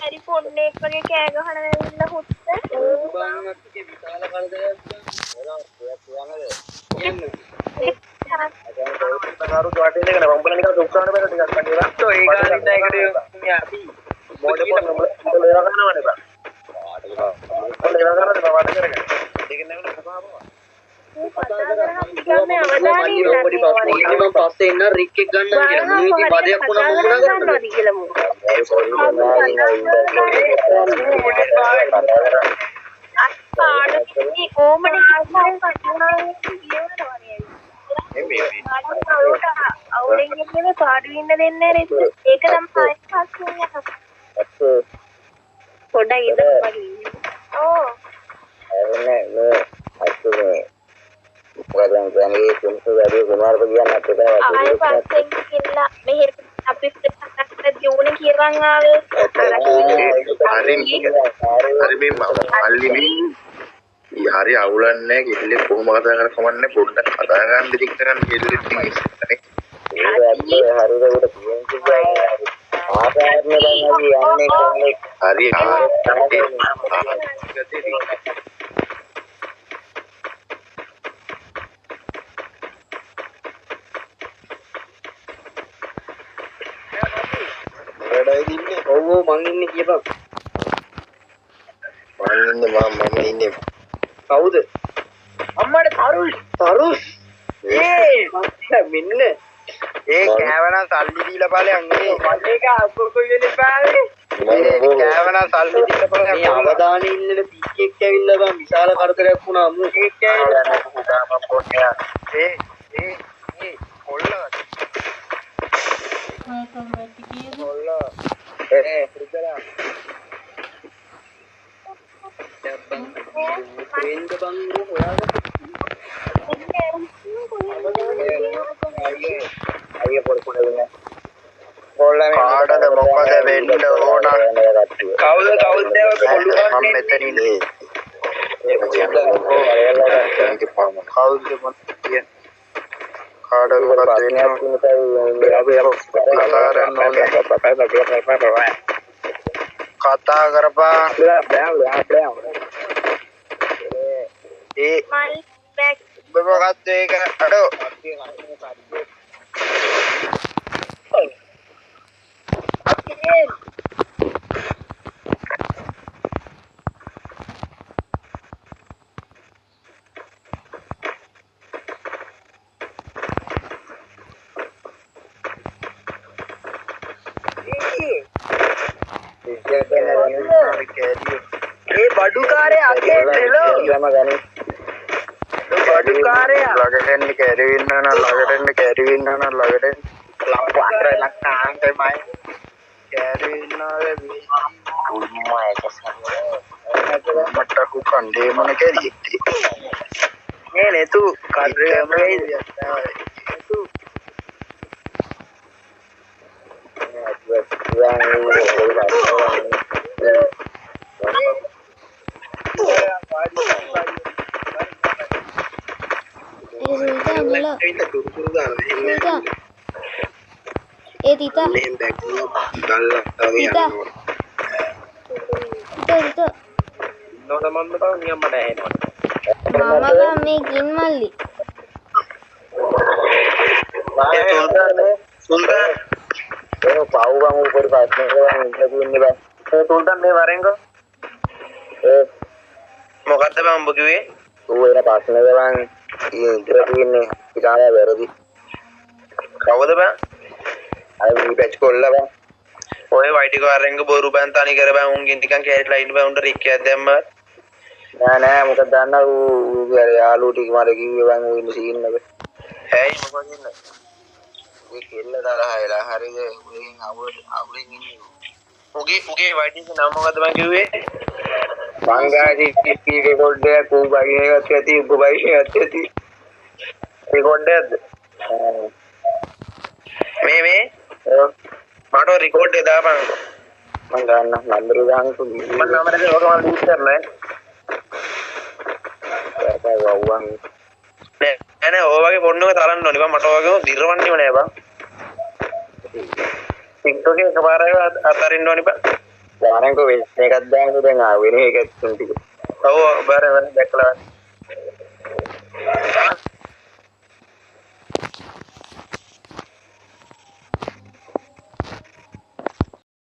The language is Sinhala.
හැරි පොන්නේක් වගේ කෑ ගහන ඇවිල්ලා හුත්ත. බාන්නත් විශාල කරදරයක් කියන්නේ. කරු දුවටේ ඉඳගෙන වම්බල නිකන් දුක්ඛාන බල ටිකක් කන්නේ. તો ඒ කාරින්ද ඒකට අපි මොඩ පොන්න ලේවා ගන්නවනේ බා. මොඩ ලේවා ගන්නද බා වට කරගෙන. ඒක නෙවෙයි මොකක්ද? මම පස්සේ එන්න රික් එක ගන්න කියලා. මම ඉතින් බඩයක් වුණා මොනවා කරන්නද කියලා මම. අස්පාඩේ කොමඩි ආසාවෙන් කටුනා කියවනවා නේද? අවුලෙන් ඉන්නේ පාඩු ඉන්න දෙන්නේ නේද? ඒක තමයි පස්සේ යනවා. පොඩ්ඩක් ඉඳලා වගේ. ඕ. එන්නේ නේ අත්තුනේ. මොකද කියන්නේ සුන්සුදාරි කුමාරට කියන්න අපිට ආයෙ පස්සේ ගිහිල්ලා මෙහෙර අපි පිටට ජෝනේ කියවන් ආවේ. හරි මේ මල්ලි හරි අවුලන්නේ කිල්ලේ කොහොම කතා කරලා කමන්නේ පොඩ්ඩක් කතා ගන්න දෙයක් කරන්න කිල්ලේ ඉන්නේ හරිද උඩ කියන්නේ ආසාරනේ දැන් අපි යන්නේ කොහේ හරි වැඩයි දින්නේ ඔව් මං ඉන්නේ කියපන්. මම ඉන්නේ කවුද? අම්මට තරුස්. මෙන්න ඒ කෑවන සල්ලි දීලා බලයන් නේ. මල්ලේක අක්කොයි වෙලේ පාවේ. මේ කෑවන සල්ලි දීලා බලයන්. මේ අවදානෙ ඉන්න පීච්චෙක් ඇවිල්ලා බං විශාල කරදරයක් වුණා මු. ඒක ඇවිල්ලා මම පොඩ්ඩක් ඒ කොල්ලද? කොල්ල. රිදලා. වෙන්ද බං අයිය පොඩ්ඩක් වෙන්නේ කාටද මොකද වෙන්න ඕන? කවුද කොළුවන් මම මෙතන ඉන්නේ කවුද මන් කියන්නේ? කාටද මොකද වෙන්න කතා කරපන්. ඒ මල් බෑග් මොකක්ද ඒක? අඩෝ ඒ බඩුකාරයා අකේ නෙලෝ. බඩුකාරයා ළඟට එන්න කැරිවින්න නම් ළඟට ලම්පාතර ලක්කාන්තේ මයි කැරිවින්නනේ මට කුකන්දේ මොන කැරියෙක්ටි නේ තු කඩේ මොකේද තු Tita. Mama kami ginmali. Sultan. Pau bang ऊपर बैठने के बाद इंटरव्यू नहीं बा. Sultan मैं मारेंगे. මොකද්ද බං උඹ කිව්වේ? वो एना पासने के बाद ये इंटरव्यू ने पिटाया वेरदी. කවුද බං? අර මේ බැච් කොල්ල බං. ඔය වයිටි කාරෙන්ග බොරු බෑන් තනි කර බෑ උන්ගෙන් ටිකක් කැරිලා ඉන්න බෑ උන්ට රික්කයක් දැම්ම නෑ මොකද දන්නා ඌ යාළුවෝ ටික මට කිව්වේ බං ඌ ඉන්න සීන් එක. ඇයි මොකද ඉන්නේ? ඌ කෙල්ල තරහයිලා හරිද ඌගෙන් අවුලෙන් ඉන්නේ. උගේ වයිටිගේ නම මොකද්ද මං කිව්වේ? බංගාදී ටීවී රෙකෝඩ් එක ඌ බයින් එකක් ඇති ඌ බයින් එකක් ඇති. රෙකෝඩ් එකද? මේ මට රෙකෝඩ් එක දාපන්. මං ගන්න නම්බර දාන්න තුනි. මම නම්බර එක ඔක මම ලිස්ට් කරලා වව්වන් නෑ ඔය වගේ පොන්නක තරන්න ඕනේ බං මට ඔය වගේම දිරවන්නේම නෑ බං. TikTok එකේ එකපාරට අතරින්න ඕනේ බං. දානකෝ වෙන එකක් දාන්න දැන් වෙන එකක් තුන් ටික. ඔව් බාර දැක්කලා